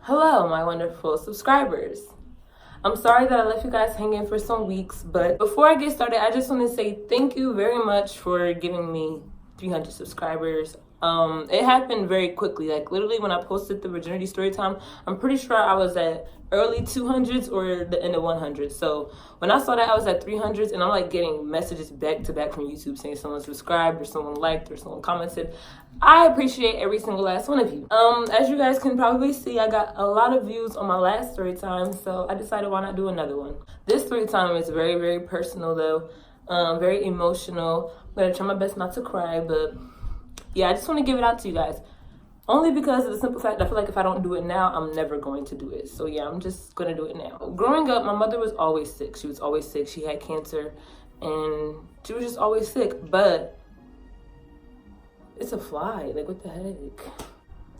Hello, my wonderful subscribers. I'm sorry that I left you guys hanging for some weeks, but before I get started, I just want to say thank you very much for giving me 300 subscribers. It happened very quickly. Like literally when I posted the virginity story time, I'm pretty sure I was at early 200s or the end of 100. So when I saw that I was at 300s, and I'm like getting messages back to back from YouTube saying someone subscribed or someone liked or someone commented, I appreciate every single last one of you. As you guys can probably see, I got a lot of views on my last story time, so I decided why not do another one. This story time is very, very personal though, very emotional. I'm gonna try my best not to cry, but yeah, I just want to give it out to you guys. Only because of the simple fact I feel like if I don't do it now, I'm never going to do it. So yeah, I'm just going to do it now. Growing up, my mother was always sick. She was always sick. She had cancer and she was just always sick. But it's a fly. Like, what the heck?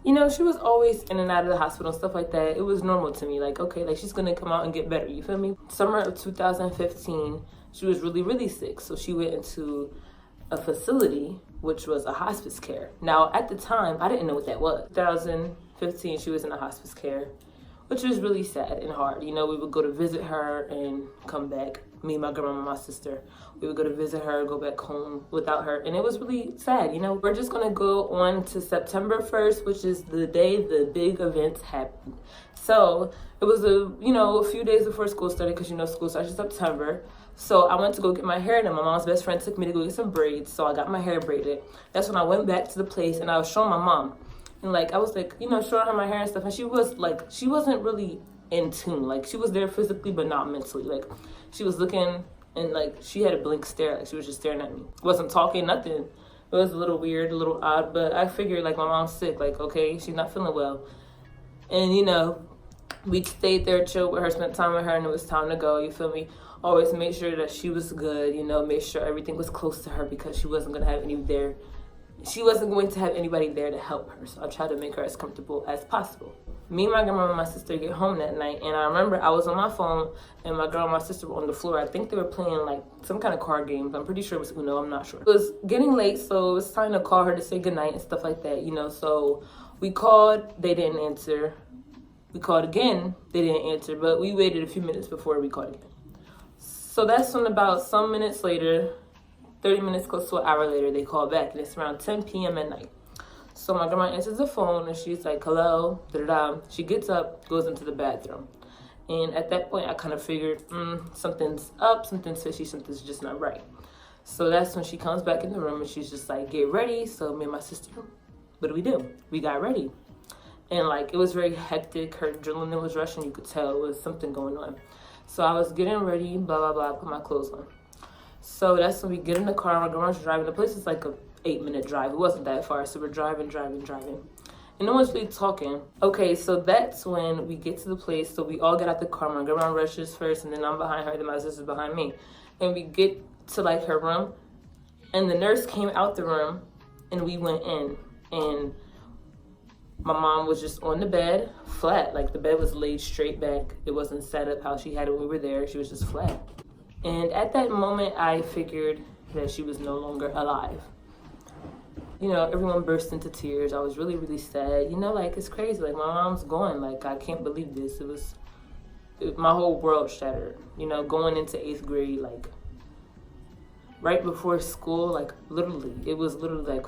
You know, she was always in and out of the hospital and stuff like that. It was normal to me. Like, okay, like she's going to come out and get better. You feel me? Summer of 2015, she was really, really sick. So she went into a facility, which was a hospice care. Now, at the time, I didn't know what that was. 2015, she was in a hospice care, which was really sad and hard. You know, we would go to visit her and come back. Me, my grandma, and my sister. We would go to visit her, go back home without her. And it was really sad, you know. We're just gonna go on to September 1st, which is the day the big events happened. So it was a few days before school started, because school starts in September. So I went to go get my hair done. My mom's best friend took me to go get some braids. So I got my hair braided. That's when I went back to the place and I was showing my mom. And like, I was like, showing her my hair and stuff. And she wasn't really in tune. Like, she was there physically, but not mentally. Like, she was looking and like, she had a blank stare. Like, she was just staring at me. Wasn't talking, nothing. It was a little weird, a little odd. But I figured, like, my mom's sick. Like, okay, she's not feeling well. And, we stayed there, chilled with her, spent time with her, and it was time to go. You feel me? Always made sure that she was good, made sure everything was close to her, because she wasn't going to have anybody there to help her. So I tried to make her as comfortable as possible. Me, my grandma, and my sister get home that night, and I remember I was on my phone, and my girl and my sister were on the floor. I think they were playing like some kind of card games. I'm pretty sure it was Uno. I'm not sure. It was getting late, so it was time to call her to say goodnight and stuff like that, So we called, they didn't answer. We called again, they didn't answer, but we waited a few minutes before we called again. So that's when about some minutes later, 30 minutes close to an hour later, they call back, and it's around 10 p.m. at night. So my grandma answers the phone, and she's like, hello, da-da-da. She gets up, goes into the bathroom. And at that point, I kind of figured, something's up, something's fishy, something's just not right. So that's when she comes back in the room, and she's just like, get ready. So me and my sister, what do? We got ready. And like, it was very hectic. Her adrenaline was rushing. You could tell it was something going on. So I was getting ready, blah, blah, blah, put my clothes on. So that's when we get in the car. My grandma's driving. The place is like a 8-minute drive. It wasn't that far. So we're driving. And no one's really talking. Okay, so that's when we get to the place. So we all get out the car. My grandma rushes first, and then I'm behind her, then my sister's behind me. And we get to like her room, and the nurse came out the room, and we went in. And my mom was just on the bed, flat. Like, the bed was laid straight back. It wasn't set up how she had it when we were there. She was just flat. And at that moment, I figured that she was no longer alive. Everyone burst into tears. I was really, really sad. Like, it's crazy. Like, my mom's gone. Like, I can't believe this. My whole world shattered. Going into 8th grade, like, right before school, like, literally. It was literally like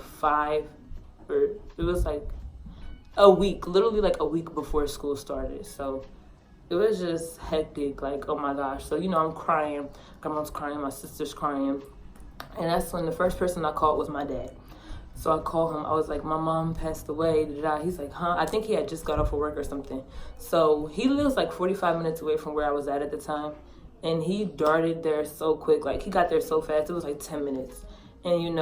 a week, literally like a week before school started. So it was just hectic, like, oh my gosh. So, I'm crying, grandma's crying, my sister's crying. And that's when the first person I called was my dad. So I called him, I was like, my mom passed away, da-da-da. He's like, huh? I think he had just got off of work or something. So he lives like 45 minutes away from where I was at the time. And he darted there so quick, like he got there so fast, it was like 10 minutes. And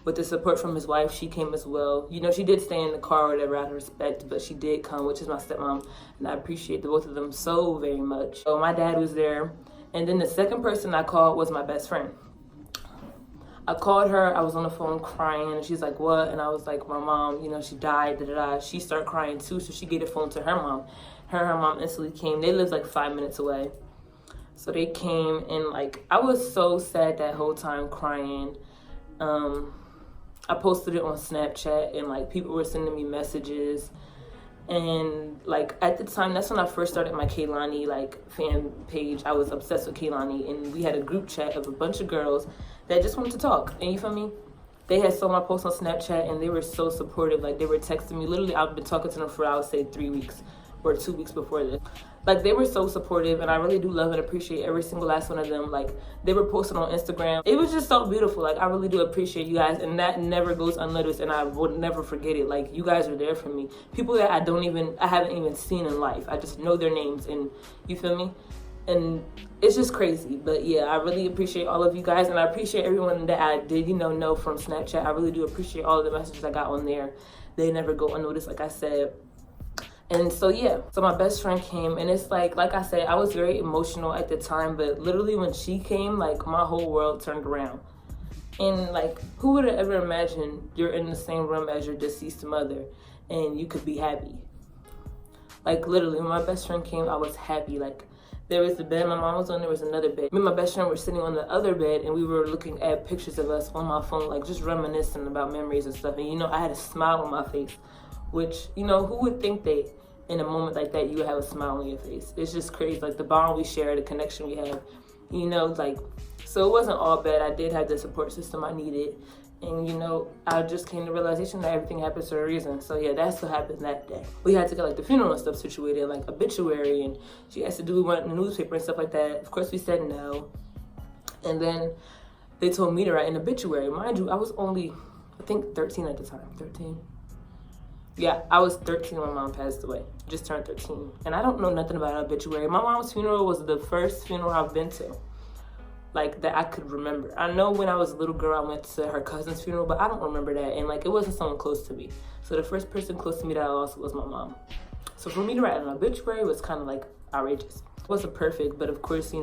with the support from his wife, she came as well. She did stay in the car or whatever, out of respect, but she did come, which is my stepmom, and I appreciate the both of them so very much. So my dad was there, and then the second person I called was my best friend. I called her, I was on the phone crying, and she's like, what? And I was like, my mom, she died, da-da-da. She started crying too, so she gave the phone to her mom. Her mom instantly came. They lived like 5 minutes away. So they came, and like, I was so sad that whole time, crying. I posted it on Snapchat, and like, people were sending me messages, And like at the time, that's when I first started my Kehlani like fan page. I was obsessed with Kehlani, and we had a group chat of a bunch of girls that just wanted to talk. And you feel me? They had saw my post on Snapchat, and they were so supportive. Like, they were texting me. Literally, I've been talking to them for, I would say, 3 weeks or 2 weeks before this. Like, they were so supportive, and I really do love and appreciate every single last one of them. Like, they were posting on Instagram. It was just so beautiful. Like, I really do appreciate you guys, and that never goes unnoticed, and I would never forget it. Like, you guys are there for me. People that I haven't even seen in life. I just know their names, and you feel me? And it's just crazy. But yeah, I really appreciate all of you guys, and I appreciate everyone that I did, know from Snapchat. I really do appreciate all of the messages I got on there. They never go unnoticed, like I said. And so yeah, so my best friend came, and it's like I said, I was very emotional at the time, but literally when she came, like, my whole world turned around. And like, who would have ever imagined you're in the same room as your deceased mother and you could be happy? Like, literally, when my best friend came, I was happy. Like, there was the bed my mom was on, there was another bed. Me and my best friend were sitting on the other bed, and we were looking at pictures of us on my phone, like, just reminiscing about memories and stuff. And I had a smile on my face, which, who would think that in a moment like that you would have a smile on your face? It's just crazy. Like, the bond we share, the connection we have, like, so it wasn't all bad. I did have the support system I needed. And, I just came to the realization that everything happens for a reason. So, yeah, that's what happened that day. We had to get, like, the funeral and stuff situated, like, obituary, and she has to do one in the newspaper and stuff like that. Of course, we said no. And then they told me to write an obituary. Mind you, I was only, I think, 13 at the time. 13? Yeah, I was 13 when my mom passed away. Just turned 13. And I don't know nothing about an obituary. My mom's funeral was the first funeral I've been to, like, that I could remember. I know when I was a little girl, I went to her cousin's funeral, but I don't remember that. And, like, it wasn't someone close to me. So the first person close to me that I lost was my mom. So for me to write an obituary was kind of, like, outrageous. It wasn't perfect, but of course,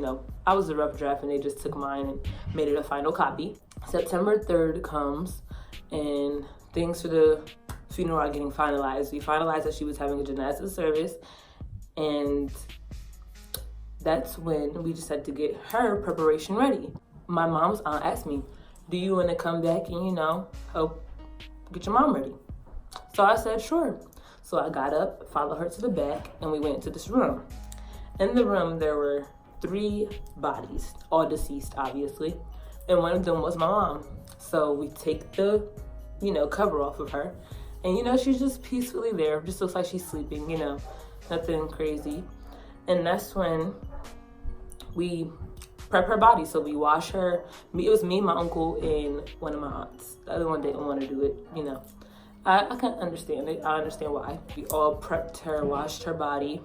I was a rough draft, and they just took mine and made it a final copy. September 3rd comes, and things for the funeral are getting finalized. We finalized that she was having a janazah service, and that's when we just had to get her preparation ready. My mom's aunt asked me, do you want to come back and, help get your mom ready? So I said, sure. So I got up, followed her to the back, and we went into this room. In the room, there were 3 bodies, all deceased, obviously, and one of them was my mom. So we take the, cover off of her, and, she's just peacefully there. Just looks like she's sleeping, nothing crazy. And that's when we prep her body. So we wash her. It was me, my uncle, and one of my aunts. The other one didn't want to do it, I can understand it. I understand why. We all prepped her, washed her body.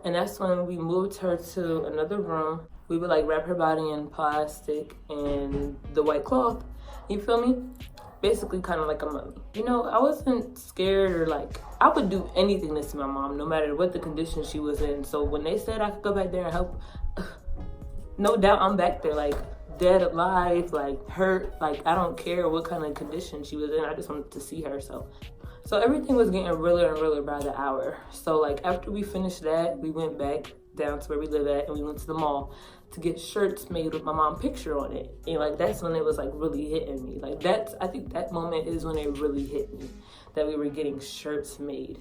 And that's when we moved her to another room. We would, like, wrap her body in plastic and the white cloth. You feel me? Basically kind of like a mummy. I wasn't scared, or like, I would do anything to see my mom, no matter what the condition she was in. So when they said I could go back there and help, no doubt I'm back there, like, dead, alive, like, hurt, like, I don't care what kind of condition she was in. I just wanted to see her. So everything was getting realer and realer by the hour. So, like, after we finished that, we went back down to where we live at, and we went to the mall to get shirts made with my mom's picture on it. And, like, that's when it was, like, really hitting me. Like, I think that moment is when it really hit me, that we were getting shirts made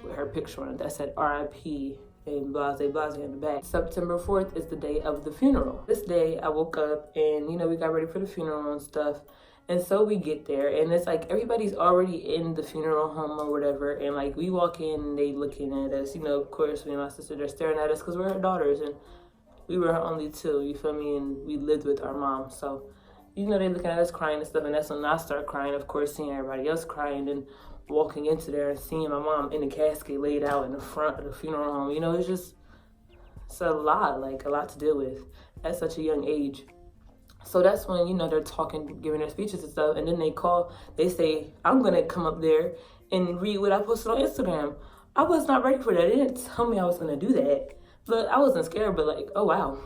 with her picture on it that said RIP and blase blase on the back. September 4th is the day of the funeral. This day I woke up, and we got ready for the funeral and stuff. And so we get there, and it's like everybody's already in the funeral home or whatever, and like we walk in and they looking at us, of course, me and my sister, they're staring at us because we're her daughters, and we were her only 2, you feel me, and we lived with our mom. So, they looking at us crying and stuff, and that's when I start crying, of course, seeing everybody else crying, and walking into there and seeing my mom in the casket laid out in the front of the funeral home. It's a lot, like, a lot to deal with at such a young age. So that's when, they're talking, giving their speeches and stuff, and then they say, I'm going to come up there and read what I posted on Instagram. I was not ready for that. They didn't tell me I was going to do that, but I wasn't scared, but like, oh, wow.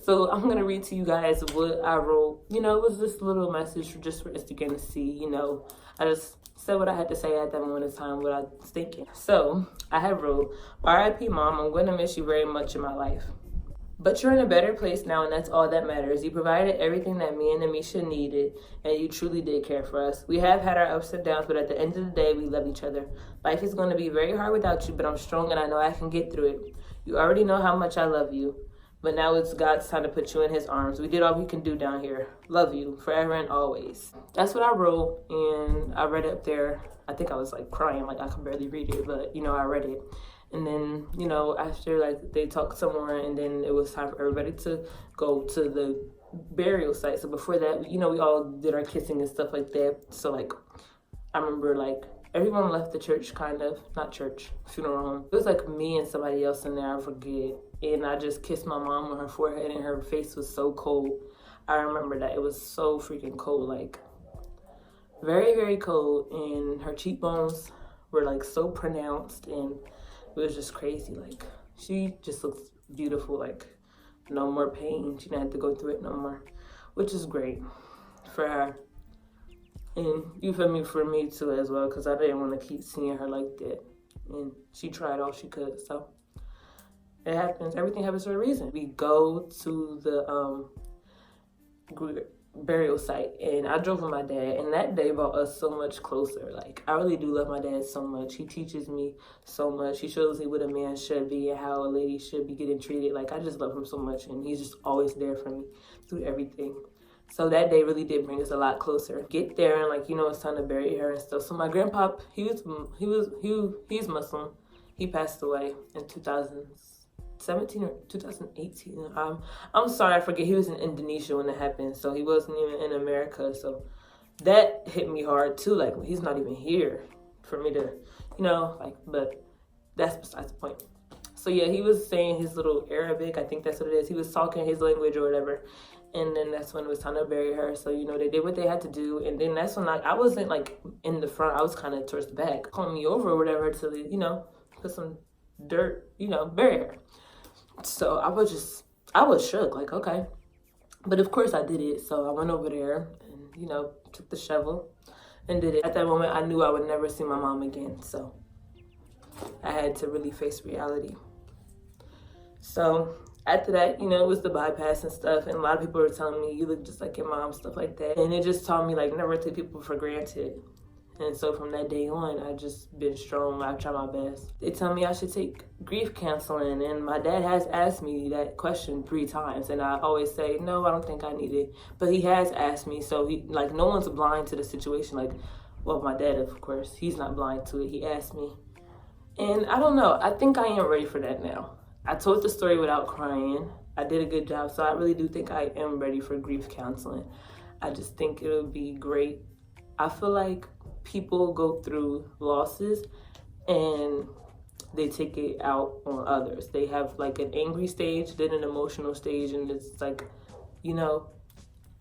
So I'm going to read to you guys what I wrote. It was this little message just for Instagram to see, I just said what I had to say at that moment in time, what I was thinking. So I had wrote, RIP Mom, I'm going to miss you very much in my life. But you're in a better place now, and that's all that matters. You provided everything that me and Amisha needed, and you truly did care for us. We have had our ups and downs, but at the end of the day, we love each other. Life is going to be very hard without you, but I'm strong, and I know I can get through it. You already know how much I love you, but now it's God's time to put you in his arms. We did all we can do down here. Love you, forever and always. That's what I wrote, and I read it up there. I think I was like crying, like I could barely read it, but I read it. And then, after like they talked some more, and then it was time for everybody to go to the burial site. So before that, we all did our kissing and stuff like that. So like, I remember like everyone left the church, not church, funeral home. It was like me and somebody else in there, I forget. And I just kissed my mom on her forehead, and her face was so cold. I remember that it was so freaking cold, like very, very cold. And her cheekbones were like so pronounced, and it was just crazy. Like, she just looks beautiful, like no more pain. She didn't have to go through it no more, which is great for her. And you feel me, for me too as well, because I didn't want to keep seeing her like that. And she tried all she could, so it happens. Everything happens for a reason. We go to the burial site, and I drove with my dad, and that day brought us so much closer. Like, I really do love my dad so much. He teaches me so much. He shows me what a man should be and how a lady should be getting treated. Like, I just love him so much, and he's just always there for me through everything. So that day really did bring us a lot closer. Get there, and like, it's time to bury her and stuff. So my grandpa, he's Muslim. He passed away in 2017 or 2018. I'm sorry, I forget. He was in Indonesia when it happened, so he wasn't even in America. So that hit me hard too. Like, he's not even here for me to, but that's besides the point. So yeah, he was saying his little Arabic, I think that's what it is. He was talking his language or whatever. And then that's when it was time to bury her. So, they did what they had to do. And then that's when I wasn't like in the front. I was kind of towards the back. Calling me over or whatever to, put some dirt, bury her. So I was shook, like, okay. But of course I did it. So I went over there and, took the shovel and did it. At that moment, I knew I would never see my mom again. So I had to really face reality. So after that, it was the bypass and stuff. And a lot of people were telling me, you look just like your mom, stuff like that. And it just taught me, like, never take people for granted. And so from that day on, I just been strong. I try my best. They tell me I should take grief counseling. And my dad has asked me that question 3 times. And I always say, no, I don't think I need it. But he has asked me. So, no one's blind to the situation. Like, well, my dad, of course, he's not blind to it. He asked me. And I don't know. I think I am ready for that now. I told the story without crying. I did a good job. So I really do think I am ready for grief counseling. I just think it'll be great. I feel like people go through losses and they take it out on others. They have like an angry stage, then an emotional stage, and it's like,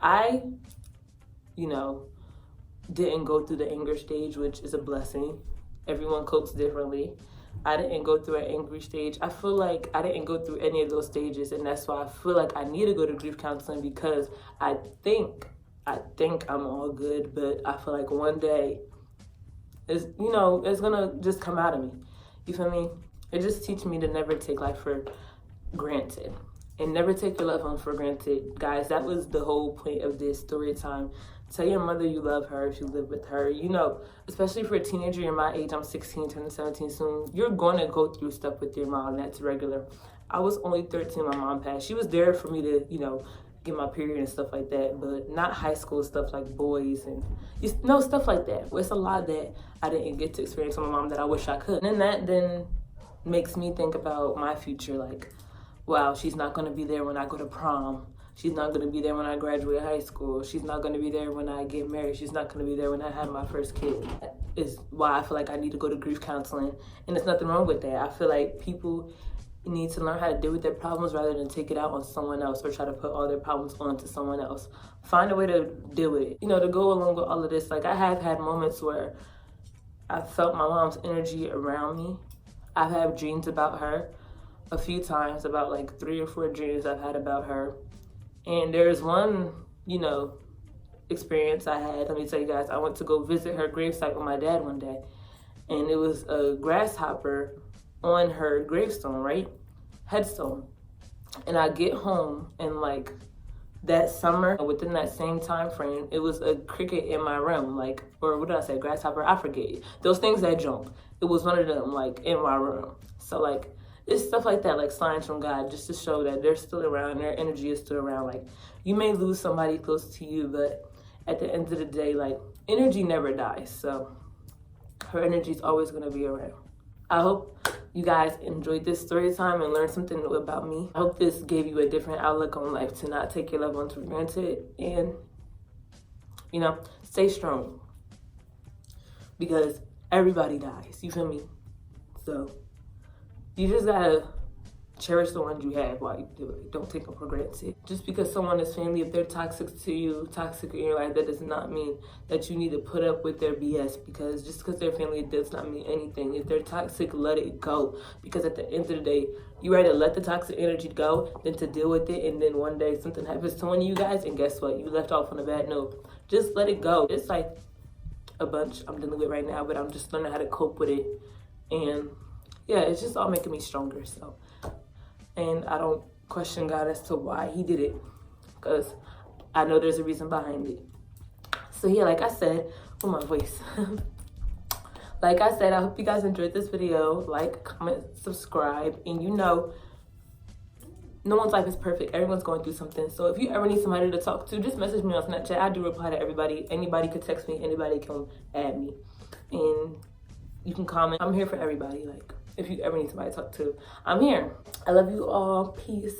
I, didn't go through the anger stage, which is a blessing. Everyone copes differently. I didn't go through an angry stage. I feel like I didn't go through any of those stages, and that's why I feel like I need to go to grief counseling, because I think I'm all good, but I feel like one day it's gonna just come out of me. You feel me? It just teaches me to never take life for granted and never take your loved one for granted. Guys, that was the whole point of this story time. Tell your mother you love her if you live with her. Especially for a teenager, you're my age, I'm 16, turning 17 soon. You're going to go through stuff with your mom. That's regular. I was only 13 when my mom passed. She was there for me to, get my period and stuff like that, but not high school stuff like boys and stuff like that. It's a lot that I didn't get to experience with my mom that I wish I could. And then that then makes me think about my future, like, wow, she's not going to be there when I go to prom. She's not going to be there when I graduate high school. She's not going to be there when I get married. She's not going to be there when I have my first kid. That is why I feel like I need to go to grief counseling. And there's nothing wrong with that. I feel like people need to learn how to deal with their problems rather than take it out on someone else or try to put all their problems onto someone else. Find a way to deal with it. To go along with all of this, like, I have had moments where I felt my mom's energy around me. I've had dreams about her a few times, about like 3 or 4 dreams I've had about her. And there's one, experience I had. Let me tell you guys, I went to go visit her gravesite with my dad one day. And it was a grasshopper on her gravestone, right? Headstone. And I get home, and like that summer, within that same time frame, it was a cricket in my room, like, or what did I say, grasshopper? I forget. Those things that jump. It was one of them, like, in my room. So like, it's stuff like that, like signs from God, just to show that they're still around, their energy is still around. Like, you may lose somebody close to you, but at the end of the day, like, energy never dies. So her energy is always going to be around. I hope you guys enjoyed this story time and learned something new about me. I hope this gave you a different outlook on life, to not take your loved ones for granted, and, you know, stay strong, because everybody dies, you feel me? So you just gotta cherish the ones you have while you do it. Don't take them for granted. Just because someone is family, if they're toxic to you, toxic in your life, that does not mean that you need to put up with their BS. Because just because they're family, it does not mean anything. If they're toxic, let it go. Because at the end of the day, you rather let the toxic energy go than to deal with it. And then one day something happens to one of you guys, and guess what? You left off on a bad note. Just let it go. It's like a bunch I'm dealing with right now, but I'm just learning how to cope with it. And yeah, it's just all making me stronger. So, and I don't question God as to why he did it, because I know there's a reason behind it. So yeah, like I said, oh, my voice. Like I said, I hope you guys enjoyed this video. Like, comment, subscribe, and you know, no one's life is perfect. Everyone's going through something. So if you ever need somebody to talk to, just message me on Snapchat. I do reply to everybody. Anybody could text me. Anybody can add me. And you can comment. I'm here for everybody. Like, if you ever need somebody to talk to, I'm here. I love you all. Peace.